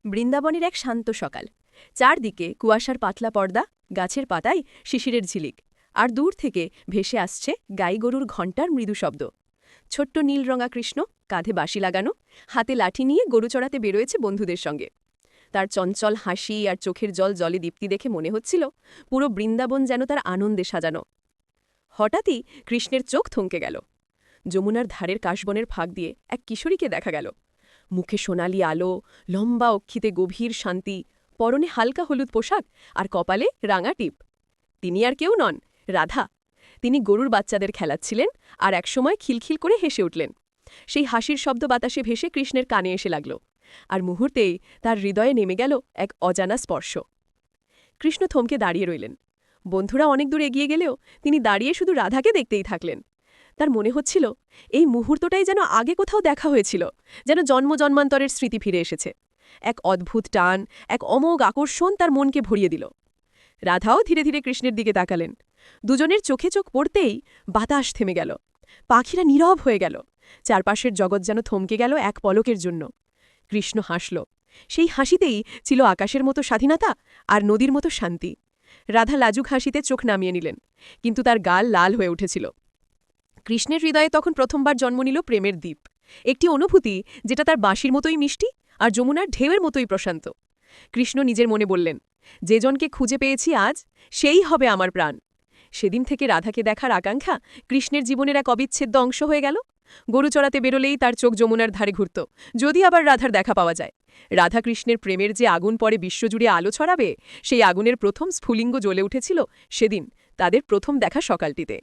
বৃন্দাবনের এক শান্ত সকাল। চারদিকে কুয়াশার পাতলা পর্দা, গাছের পাতায় শিশিরের ঝিলিক, আর দূর থেকে ভেসে আসছে গাইগরুর ঘণ্টার মৃদু শব্দ। ছোট্ট নীলরঙা কৃষ্ণ, কাঁধে বাঁশি লাগানো, হাতে লাঠি নিয়ে গরু চড়াতে বেরোয়েছে বন্ধুদের সঙ্গে। তার চঞ্চল হাসি আর চোখের জল জলে দীপ্তি দেখে মনে হচ্ছিল পুরো বৃন্দাবন যেন তার আনন্দে সাজানো। হঠাৎই কৃষ্ণের চোখ থমকে গেল। যমুনার ধারের কাশবনের ফাঁক দিয়ে এক কিশোরীকে দেখা গেল। মুখে সোনালি আলো, লম্বা অক্ষিতে গভীর শান্তি, পরনে হালকা হলুদ পোশাক আর কপালে রাঙা টিপ। তিনি আর কেউ নন, রাধা। তিনি গরুর বাচ্চাদের খেলাচ্ছিলেন আর একসময় খিলখিল করে হেসে উঠলেন। সেই হাসির শব্দ বাতাসে ভেসে কৃষ্ণের কানে এসে লাগল, আর মুহূর্তেই তার হৃদয়ে নেমে গেল এক অজানা স্পর্শ। কৃষ্ণ থমকে দাঁড়িয়ে রইলেন। বন্ধুরা অনেক দূর এগিয়ে গেলেও তিনি দাঁড়িয়ে শুধু রাধাকে দেখতেই থাকলেন। তার মনে হচ্ছিল এই মুহূর্তটাই যেন আগে কোথাও দেখা হয়েছিল, যেন জন্মজন্মান্তরের স্মৃতি ফিরে এসেছে। এক অদ্ভুত টান, এক অমোঘ আকর্ষণ তার মনকে ভরিয়ে দিল। রাধাও ধীরে ধীরে কৃষ্ণের দিকে তাকালেন। দুজনের চোখে চোখ পড়তেই বাতাস থেমে গেল, পাখিরা নীরব হয়ে গেল, চারপাশের জগৎ যেন থমকে গেল এক পলকের জন্য। কৃষ্ণ হাসল। সেই হাসিতেই ছিল আকাশের মতো স্বাধীনতা আর নদীর মতো শান্তি। রাধা লাজুক হাসিতে চোখ নামিয়ে নিলেন, কিন্তু তার গাল লাল হয়ে উঠেছিল। কৃষ্ণের হৃদয়ে তখন প্রথমবার জন্ম নিল প্রেমের দ্বীপ, একটি অনুভূতি যেটা তার বাঁশির মতোই মিষ্টি আর যমুনার ঢেউয়ের মতোই প্রশান্ত। কৃষ্ণ নিজের মনে বললেন, যে জনকে খুঁজে পেয়েছি আজ, সেই হবে আমার প্রাণ। সেদিন থেকে রাধাকে দেখার আকাঙ্ক্ষা কৃষ্ণের জীবনের এক অবিচ্ছেদ্য অংশ হয়ে গেল। গরু চড়াতে বেরোলেই তার চোখ যমুনার ধারে ঘুরত, যদি আবার রাধার দেখা পাওয়া যায়। রাধা কৃষ্ণের প্রেমের যে আগুন পরে বিশ্বজুড়ে আলো ছড়াবে, সেই আগুনের প্রথম স্ফুলিঙ্গ জ্বলে উঠেছিল সেদিন, তাদের প্রথম দেখা সকালটিতে।